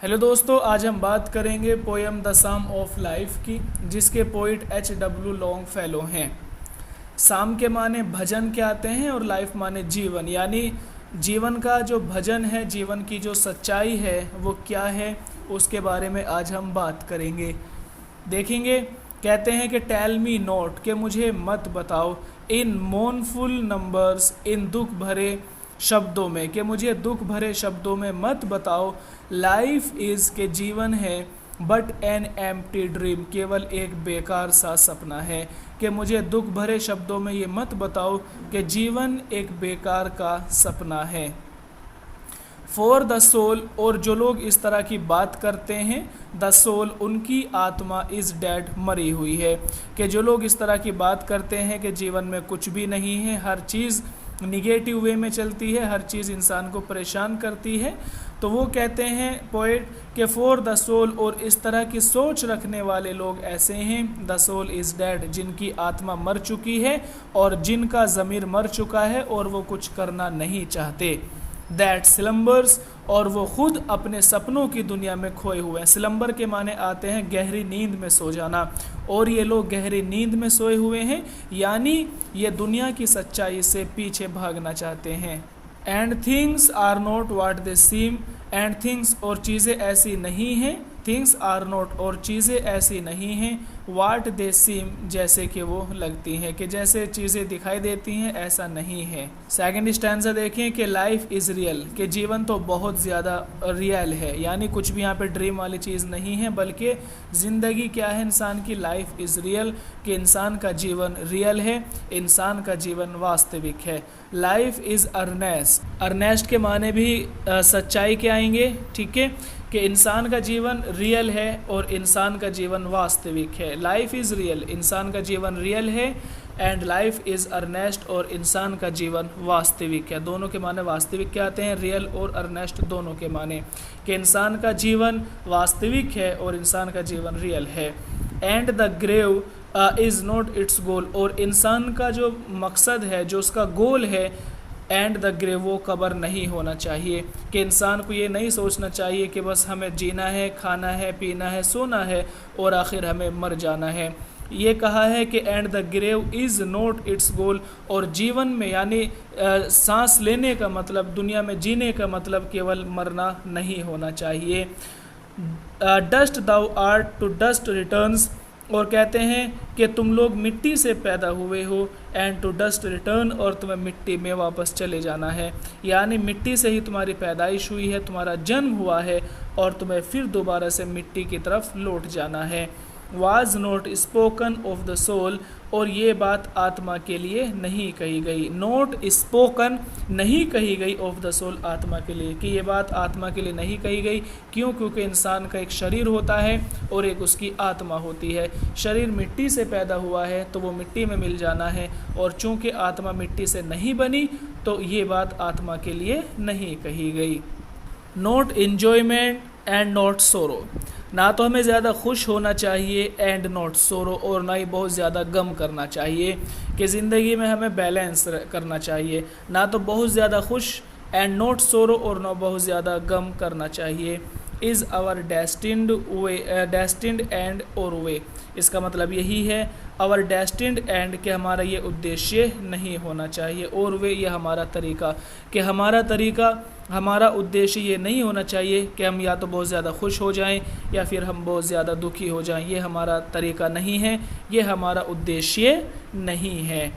Hello दोस्तों, आज हम बात करेंगे poem the sum of life की, जिसके पोइट H.W. लॉन्गफेलो हैं। साम के माने भजन के आते हैं और लाइफ माने जीवन, यानी जीवन का जो भजन है, जीवन की जो सच्चाई है वो क्या है, उसके बारे में आज हम बात करेंगे। देखेंगे, कहते हैं कि टेल मी नोट, कि मुझे मत बताओ, इन मोनफुल नंबर्स, इन दुख भरे शब्दों में, कि मुझे दुख भरे शब्दों में मत बताओ। लाइफ इज़, के जीवन है, बट एन एम्प्टी ड्रीम, केवल एक बेकार सा सपना है। कि मुझे दुख भरे शब्दों में ये मत बताओ कि जीवन एक बेकार का सपना है। फॉर द सोल, और जो लोग इस तरह की बात करते हैं, द सोल, उनकी आत्मा इज़ डेड, मरी हुई है। कि जो लोग इस तरह की बात करते हैं कि जीवन में कुछ भी नहीं है, हर चीज़ निगेटिव वे में चलती है, हर चीज़ इंसान को परेशान करती है, तो वो कहते हैं पोएट कि फॉर द सोल, और इस तरह की सोच रखने वाले लोग ऐसे हैं, द सोल इज़ डेड, जिनकी आत्मा मर चुकी है और जिनका ज़मीर मर चुका है और वो कुछ करना नहीं चाहते। दैट स्लम्बर्स, और वो खुद अपने सपनों की दुनिया में खोए हुए हैं। स्लम्बर के माने आते हैं गहरी नींद में सो जाना, और ये लोग गहरी नींद में सोए हुए हैं, यानी ये दुनिया की सच्चाई से पीछे भागना चाहते हैं। And things are not what they seem, and things, और चीज़ें ऐसी नहीं हैं, थिंग्स आर नॉट, और चीज़ें ऐसी नहीं हैं, वाट दे सीम, जैसे कि वो लगती हैं, कि जैसे चीज़ें दिखाई देती हैं ऐसा नहीं है। सेकंड स्टैंजा देखें कि लाइफ इज़ रियल, कि जीवन तो बहुत ज़्यादा रियल है, यानी कुछ भी यहाँ पे ड्रीम वाली चीज़ नहीं है, बल्कि ज़िंदगी क्या है इंसान की, लाइफ इज़ रियल, कि इंसान का जीवन रियल है, इंसान का जीवन वास्तविक है। लाइफ इज़ अर्नेस्ट, अर्नेस्ट के माने भी सच्चाई के आएंगे, ठीक है, कि इंसान का जीवन रियल है और इंसान का जीवन वास्तविक है। लाइफ इज़ रियल, इंसान का जीवन रियल है, एंड लाइफ इज़ अर्नेस्ट, और इंसान का जीवन वास्तविक है। दोनों के माने वास्तविक क्या आते हैं, रियल और अर्नेस्ट दोनों के माने, कि इंसान का जीवन वास्तविक है और इंसान का जीवन रियल है। And the grave is not its goal, और इंसान का जो मकसद है, जो उसका गोल है, एंड द ग्रेव, वो कब्र नहीं होना चाहिए। कि इंसान को ये नहीं सोचना चाहिए कि बस हमें जीना है, खाना है, पीना है, सोना है और आखिर हमें मर जाना है। ये कहा है कि and the grave is not its goal, और जीवन में यानी सांस लेने का मतलब, दुनिया में जीने का मतलब केवल मरना नहीं होना चाहिए। Dust thou art, to dust returns, और कहते हैं कि तुम लोग मिट्टी से पैदा हुए हो, एंड टू डस्ट रिटर्न, और तुम्हें मिट्टी में वापस चले जाना है, यानी मिट्टी से ही तुम्हारी पैदाइश हुई है, तुम्हारा जन्म हुआ है और तुम्हें फिर दोबारा से मिट्टी की तरफ लौट जाना है। Was not spoken of the soul, और ये बात आत्मा के लिए नहीं कही गई। नोट स्पोकन, नहीं कही गई, ऑफ द सोल, आत्मा के लिए, कि ये बात आत्मा के लिए नहीं कही गई। क्यों? क्योंकि इंसान का एक शरीर होता है और एक उसकी आत्मा होती है। शरीर मिट्टी से पैदा हुआ है तो वो मिट्टी में मिल जाना है, और चूँकि आत्मा मिट्टी से नहीं बनी तो ये बात आत्मा के लिए नहीं कही गई। Note enjoyment and not sorrow, ना तो हमें ज़्यादा खुश होना चाहिए, एंड नॉट सोरो, और ना ही बहुत ज़्यादा गम करना चाहिए, कि ज़िंदगी में हमें बैलेंस करना चाहिए, ना तो बहुत ज़्यादा खुश, एंड नॉट सोरो, और ना बहुत ज़्यादा गम करना चाहिए। Is our destined way, destined end or way, इसका मतलब यही है, आवर डेस्टिन्ड एंड, कि हमारा ये उद्देश्य नहीं होना चाहिए, और वे, ये हमारा तरीका, कि हमारा तरीका, हमारा उद्देश्य ये नहीं होना चाहिए कि हम या तो बहुत ज़्यादा खुश हो जाएं या फिर हम बहुत ज़्यादा दुखी हो जाएं। ये हमारा तरीका नहीं है, ये हमारा उद्देश्य नहीं है।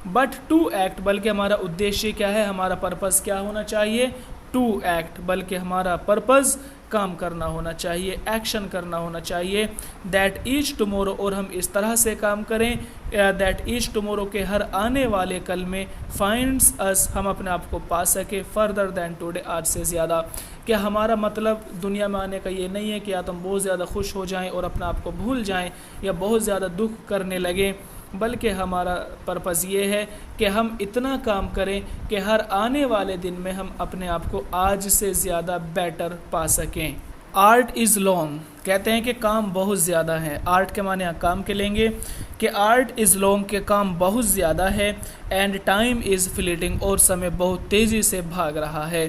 बट टू एक्ट, बल्कि हमारा उद्देश्य क्या है, हमारा पर्पज़ क्या होना चाहिए, टू एक्ट, बल्कि हमारा पर्पज़ काम करना होना चाहिए, एक्शन करना होना चाहिए। दैट ईच टुमारो, और हम इस तरह से काम करें, दैट ईच टुमारो, के हर आने वाले कल में, फाइंड्स अस, हम अपने आप को पा सके, फर्दर दैन टुडे, आज से ज़्यादा। क्या हमारा मतलब दुनिया में आने का ये नहीं है कि या तो हम बहुत ज़्यादा खुश हो जाएं और अपने आप को भूल जाएं, या बहुत ज़्यादा दुख करने लगें, बल्कि हमारा पर्पज़ ये है कि हम इतना काम करें कि हर आने वाले दिन में हम अपने आप को आज से ज़्यादा बेटर पा सकें। आर्ट इज़ लॉन्ग, कहते हैं कि काम बहुत ज़्यादा है। आर्ट के माने यहाँ काम के लेंगे कि आर्ट इज़ लॉन्ग, के काम बहुत ज़्यादा है, एंड टाइम इज़ फ्लीटिंग, और समय बहुत तेज़ी से भाग रहा है।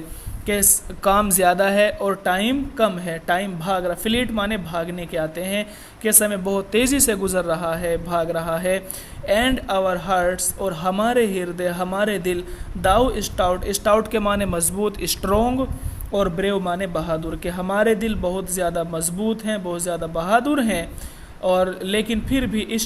कि काम ज़्यादा है और टाइम कम है, टाइम भाग रहा, फ्लीट माने भागने के आते हैं कि समय बहुत तेज़ी से गुजर रहा है, भाग रहा है। एंड आवर हार्ट्स, और हमारे हृदय, हमारे दिल, दाउ स्टाउट, स्टाउट के माने मजबूत, स्ट्रोंग, और ब्रेव माने बहादुर, के हमारे दिल बहुत ज़्यादा मजबूत हैं, बहुत ज़्यादा बहादुर हैं, और लेकिन फिर भी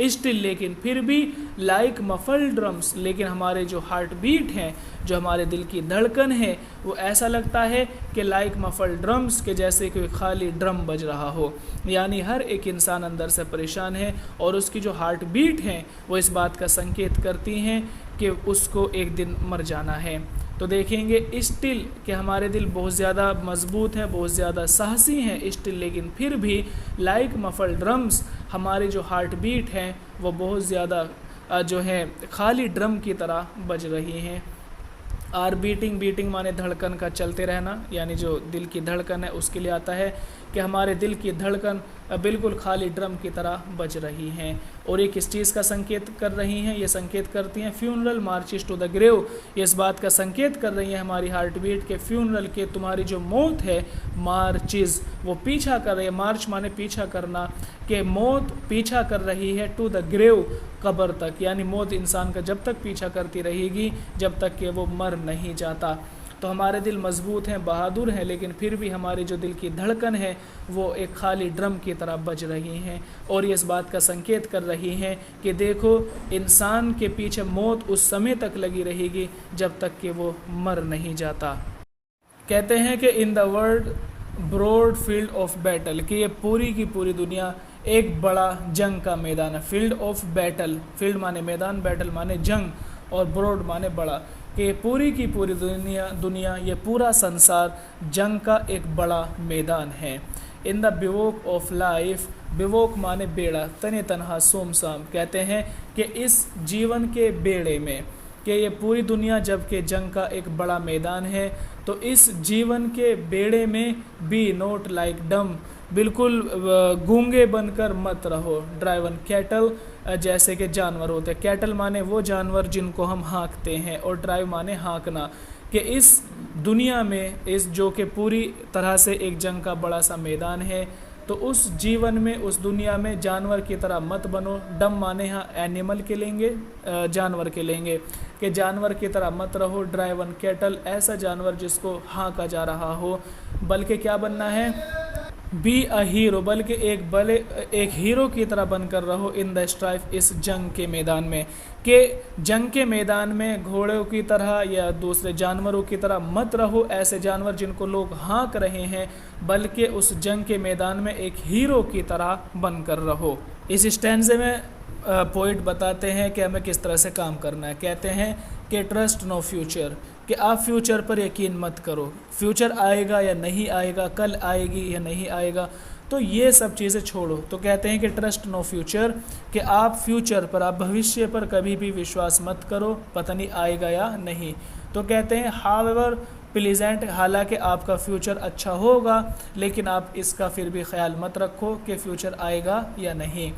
स्टिल, लेकिन फिर भी लाइक मफल ड्रम्स, लेकिन हमारे जो हार्ट बीट हैं, जो हमारे दिल की धड़कन है, वो ऐसा लगता है कि लाइक मफल ड्रम्स, के जैसे कोई खाली ड्रम बज रहा हो। यानी हर एक इंसान अंदर से परेशान है और उसकी जो हार्ट बीट हैं वो इस बात का संकेत करती हैं कि उसको एक दिन मर जाना है। तो देखेंगे स्टिल कि हमारे दिल बहुत ज़्यादा मजबूत हैं, बहुत ज़्यादा साहसी हैं स्टिल, लेकिन फिर भी लाइक मफल ड्रम्स, हमारी जो हार्ट बीट हैं वो बहुत ज़्यादा जो है खाली ड्रम की तरह बज रही हैं। आर बीटिंग, बीटिंग माने धड़कन का चलते रहना, यानी जो दिल की धड़कन है उसके लिए आता है कि हमारे दिल की धड़कन बिल्कुल खाली ड्रम की तरह बज रही हैं। और ये किस चीज़ का संकेत कर रही हैं? ये संकेत करती हैं funeral marches to the grave, ये इस बात का संकेत कर रही हैं हमारी हार्ट बीट के फ्यूनरल के, तुम्हारी जो मौत है, मार्चेस वो पीछा कर रही है, मार्च माने पीछा करना, कि मौत पीछा कर रही है टू द ग्रेव, कब्र तक, यानी मौत इंसान का जब तक पीछा करती रहेगी जब तक कि वो मर नहीं जाता। तो हमारे दिल मजबूत हैं, बहादुर हैं, लेकिन फिर भी हमारी जो दिल की धड़कन है वो एक खाली ड्रम की तरह बज रही हैं, और ये इस बात का संकेत कर रही हैं कि देखो, इंसान के पीछे मौत उस समय तक लगी रहेगी जब तक कि वो मर नहीं जाता। कहते हैं कि in the world broad field of battle, कि ये पूरी की पूरी दुनिया एक बड़ा जंग का मैदान है। फील्ड ऑफ बैटल, फील्ड माने मैदान, बैटल माने जंग, और ब्रॉड माने बड़ा, कि पूरी की पूरी दुनिया ये पूरा संसार जंग का एक बड़ा मैदान है। इन द बिवोक ऑफ लाइफ, बिवोक माने बेड़ा, तने तनहा सोमसाम, कहते हैं कि इस जीवन के बेड़े में, कि ये पूरी दुनिया जबकि जंग का एक बड़ा मैदान है, तो इस जीवन के बेड़े में बी नोट लाइक डम, बिल्कुल गूंगे बनकर मत रहो। ड्राइवन कैटल, जैसे कि जानवर होते हैं, कैटल माने वो जानवर जिनको हम हाँकते हैं, और ड्राइव माने हाँकना, कि इस दुनिया में, इस जो कि पूरी तरह से एक जंग का बड़ा सा मैदान है, तो उस जीवन में, उस दुनिया में जानवर की तरह मत बनो। डम माने यहाँ एनिमल के लेंगे, जानवर के लेंगे, कि जानवर की तरह मत रहो। ड्राइवन कैटल, ऐसा जानवर जिसको हाँका जा रहा हो, बल्कि क्या बनना है? बी अ हीरो, बल्कि एक हीरो की तरह बनकर रहो इन द स्ट्राइफ, इस जंग के मैदान में, कि जंग के मैदान में घोड़ों की तरह या दूसरे जानवरों की तरह मत रहो, ऐसे जानवर जिनको लोग हाँक रहे हैं, बल्कि उस जंग के मैदान में एक हीरो की तरह बनकर रहो। इस स्टैंजे में पोइट बताते हैं कि हमें किस तरह से काम करना है। कहते हैं कि ट्रस्ट नो फ्यूचर, कि आप फ्यूचर पर यकीन मत करो, फ्यूचर आएगा या नहीं आएगा, कल आएगी या नहीं आएगा, तो ये सब चीज़ें छोड़ो। तो कहते हैं कि ट्रस्ट नो फ्यूचर, कि आप फ्यूचर पर, आप भविष्य पर कभी भी विश्वास मत करो, पता नहीं आएगा या नहीं। तो कहते हैं हाउएवर प्लीजेंट, हालांकि आपका फ्यूचर अच्छा होगा, लेकिन आप इसका फिर भी ख्याल मत रखो कि फ्यूचर आएगा या नहीं।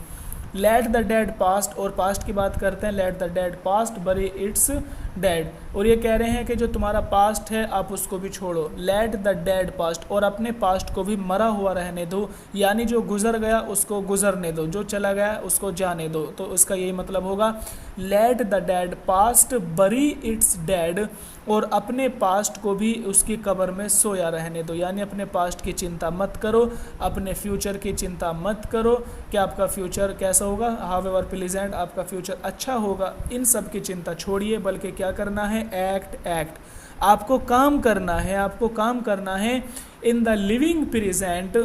लेट द डेड पास्ट, और पास्ट की बात करते हैं, लेट द डेड पास्ट बरी इट्स डेड, और ये कह रहे हैं कि जो तुम्हारा पास्ट है आप उसको भी छोड़ो। लेट द डेड पास्ट, और अपने पास्ट को भी मरा हुआ रहने दो, यानी जो गुजर गया उसको गुजरने दो, जो चला गया उसको जाने दो। तो इसका यही मतलब होगा, लेट द डेड पास्ट बरी इट्स डेड, और अपने पास्ट को भी उसकी कब्र में सोया रहने दो, यानी अपने पास्ट की चिंता मत करो, अपने फ्यूचर की चिंता मत करो कि आपका फ्यूचर कैसा होगा, हाउएवर प्लीजेंट, आपका फ्यूचर अच्छा होगा, इन सब की चिंता छोड़िए, बल्कि क्या करना है? एक्ट, आपको काम करना है, आपको काम करना है इन द लिविंग प्रेजेंट,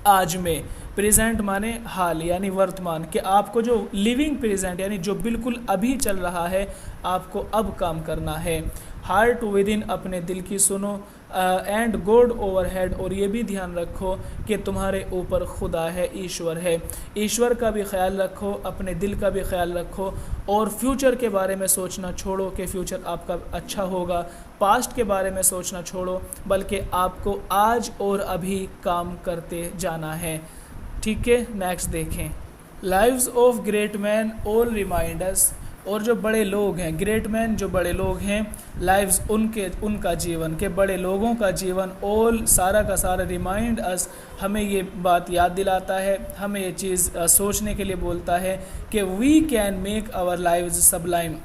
आज में, प्रेजेंट माने हाल यानी वर्तमान, कि आपको जो लिविंग प्रेजेंट यानी जो बिल्कुल अभी चल रहा है, आपको अब काम करना है। हार्ट विद इन, अपने दिल की सुनो, एंड गॉड ओवर हेड, और ये भी ध्यान रखो कि तुम्हारे ऊपर खुदा है, ईश्वर है, ईश्वर का भी ख्याल रखो, अपने दिल का भी ख्याल रखो, और फ्यूचर के बारे में सोचना छोड़ो कि फ्यूचर आपका अच्छा होगा, पास्ट के बारे में सोचना छोड़ो, बल्कि आपको आज और अभी काम करते जाना है। ठीक है, नेक्स्ट देखें। Lives of great man all remind us, और जो बड़े लोग हैं, ग्रेट मैन जो बड़े लोग हैं, लाइव्स उनका जीवन, के बड़े लोगों का जीवन, ऑल सारा का सारा रिमाइंड अस, हमें ये बात याद दिलाता है, हमें ये चीज़ सोचने के लिए बोलता है कि we can make our lives sublime.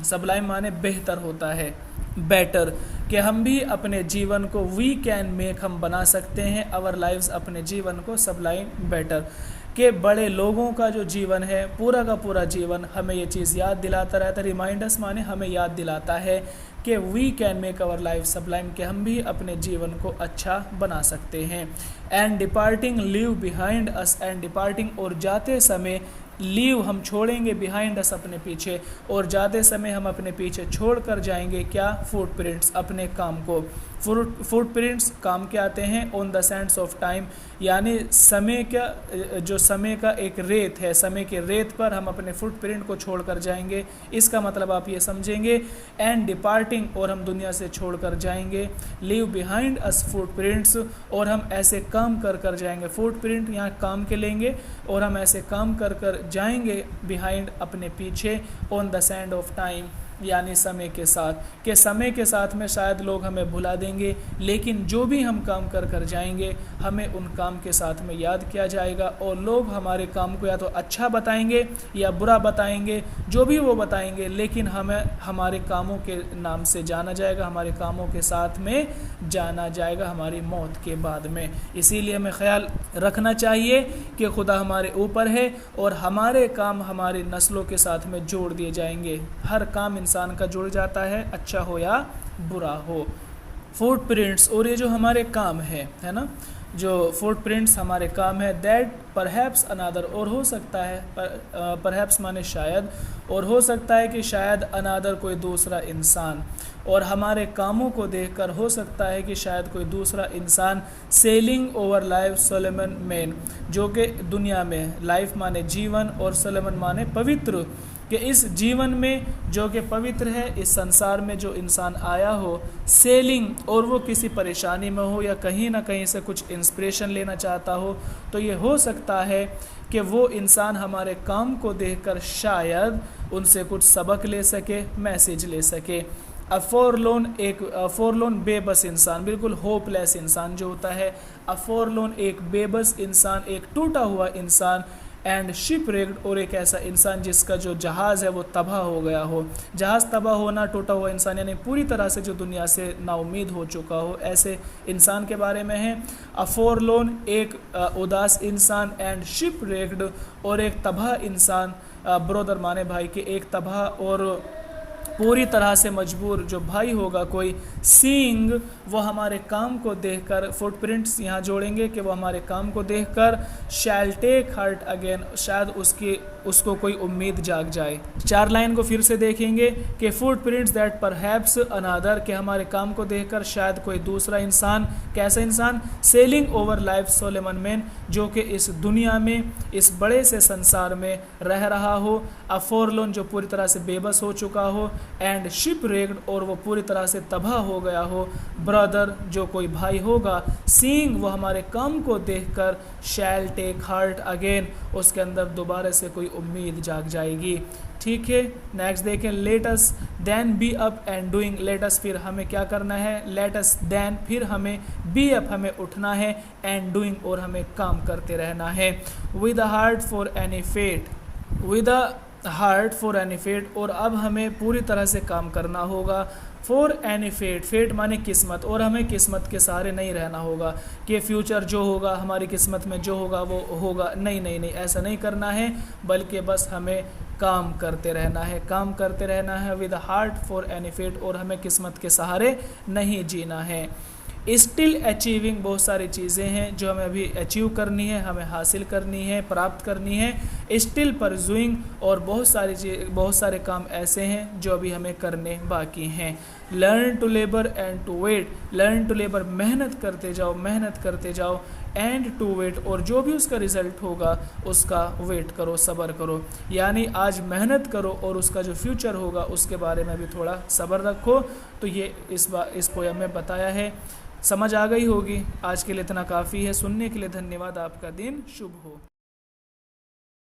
Sublime माने बेहतर होता है, बेटर, कि हम भी अपने जीवन को वी कैन मेक, हम बना सकते हैं आवर लाइव्स, अपने जीवन को सबलाइम, बेटर, के बड़े लोगों का जो जीवन है, पूरा का पूरा जीवन हमें ये चीज़ याद दिलाता रहता है। रिमाइंडर्स माने हमें याद दिलाता है कि we can make our life sublime, कि हम भी अपने जीवन को अच्छा बना सकते हैं। And departing leave behind us, and departing और जाते समय, लीव हम छोड़ेंगे, बिहाइंड अस अपने पीछे, और जाते समय हम अपने पीछे छोड़ कर जाएंगे क्या, फुटप्रिंट्स, अपने काम को। फुटप्रिंट्स काम के आते हैं on the Sands of time, यानी समय का, जो समय का एक रेत है, समय के रेत पर हम अपने फुटप्रिंट को छोड़ कर जाएंगे। इसका मतलब आप ये समझेंगे, एंड डिपार्टिंग और हम दुनिया से छोड़ कर जाएंगे, लीव बिहाइंड अस फुटप्रिंट्स और हम ऐसे काम कर कर जाएंगे। फुटप्रिंट यहाँ काम के लेंगे और हम ऐसे काम कर कर जाएंगे बिहाइंड अपने पीछे, on the sand of time यानी समय के साथ, के समय के साथ में शायद लोग हमें भुला देंगे, लेकिन जो भी हम काम कर कर जाएंगे हमें उन काम के साथ में याद किया जाएगा और लोग हमारे काम को या तो अच्छा बताएंगे या बुरा बताएंगे, जो भी वो बताएंगे, लेकिन हमें हमारे कामों के नाम से जाना जाएगा, हमारे कामों के साथ में जाना जाएगा हमारी मौत के बाद में। इसीलिए हमें ख्याल रखना चाहिए कि खुदा हमारे ऊपर है और हमारे काम हमारी नस्लों के साथ में जोड़ दिए जाएंगे। हर काम इंसान का जुड़ जाता है, अच्छा हो या बुरा हो। फुटप्रिंट्स, और ये जो हमारे काम है ना, जो फुटप्रिंट्स हमारे काम है, दैट परहैप्स अनादर, और हो सकता है, परहैप्स माने शायद, और हो सकता है कि शायद अनादर कोई दूसरा इंसान, और हमारे कामों को देखकर हो सकता है कि शायद कोई दूसरा इंसान selling over life Solomon man, जो कि दुनिया में, लाइफ माने जीवन और सोलोमन माने पवित्र, कि इस जीवन में जो कि पवित्र है, इस संसार में जो इंसान आया हो, सेलिंग, और वो किसी परेशानी में हो या कहीं ना कहीं से कुछ इंस्पिरेशन लेना चाहता हो, तो ये हो सकता है कि वो इंसान हमारे काम को देखकर शायद उनसे कुछ सबक ले सके, मैसेज ले सके। अफोरलोन बेबस इंसान, बिल्कुल होपलेस इंसान जो होता है, अफोरलोन एक बेबस इंसान, एक टूटा हुआ इंसान, एंड शिपरेक्ड, और एक ऐसा इंसान जिसका जो जहाज़ है वो तबाह हो गया हो। जहाज़ तबाह होना, टूटा हुआ इंसान यानी पूरी तरह से जो दुनिया से नाउमीद हो चुका हो, ऐसे इंसान के बारे में है। अफोरलोन एक उदास इंसान, एंड शिपरेक्ड और एक तबाह इंसान, ब्रदर माने भाई के, एक तबाह और पूरी तरह से मजबूर जो भाई होगा कोई। सीइंग, वो हमारे काम को देखकर, फुटप्रिंट्स यहाँ जोड़ेंगे कि वो हमारे काम को देखकर, शैल टेक हार्ट अगेन, शायद उसको कोई उम्मीद जाग जाए। 4 लाइन को फिर से देखेंगे कि फुटप्रिंट्स दैट परहैप्स अनादर, के हमारे काम को देखकर शायद कोई दूसरा इंसान, कैसा इंसान, selling over life Solomon man, जो कि इस दुनिया में, इस बड़े से संसार में रह रहा हो। अफोरलोन जो पूरी तरह से बेबस हो चुका हो, एंड शिपरेक्ड और वो पूरी तरह से तबाह हो गया हो। ब्रदर जो कोई भाई होगा, सीइंग वो हमारे काम को देखकर, शैल टेक हार्ट अगेन, उसके अंदर दोबारा से कोई उम्मीद जाग जाएगी। ठीक है, नेक्स्ट देखें, let us then be up and doing, let us फिर हमें क्या करना है, लेट अस देन फिर हमें, बी अप हमें उठना है, एंड डूइंग और हमें काम करते रहना है। With a heart for any fate, with a heart for any fate, और अब हमें पूरी तरह से काम करना होगा। फॉर एनी फेट, फेट माने किस्मत, और हमें किस्मत के सहारे नहीं रहना होगा कि फ्यूचर जो होगा, हमारी किस्मत में जो होगा वो होगा। नहीं नहीं नहीं, ऐसा नहीं करना है, बल्कि बस हमें काम करते रहना है, काम करते रहना है। With heart for any fate, और हमें किस्मत के सहारे नहीं जीना है। स्टिल अचीविंग, बहुत सारी चीज़ें हैं जो हमें अभी अचीव करनी है, हमें हासिल करनी है, प्राप्त करनी है। स्टिल परसुइंग, और बहुत सारे काम ऐसे हैं जो अभी हमें करने बाकी हैं। Learn to labour and to wait, learn to labour मेहनत करते जाओ, मेहनत करते जाओ, एंड टू वेट और जो भी उसका रिज़ल्ट होगा उसका वेट करो, सब्र करो। यानी आज मेहनत करो और उसका जो फ्यूचर होगा उसके बारे में भी थोड़ा सब्र रखो। तो ये इस पोयम में बताया है। समझ आ गई होगी। आज के लिए इतना काफ़ी है। सुनने के लिए धन्यवाद। आपका दिन शुभ हो।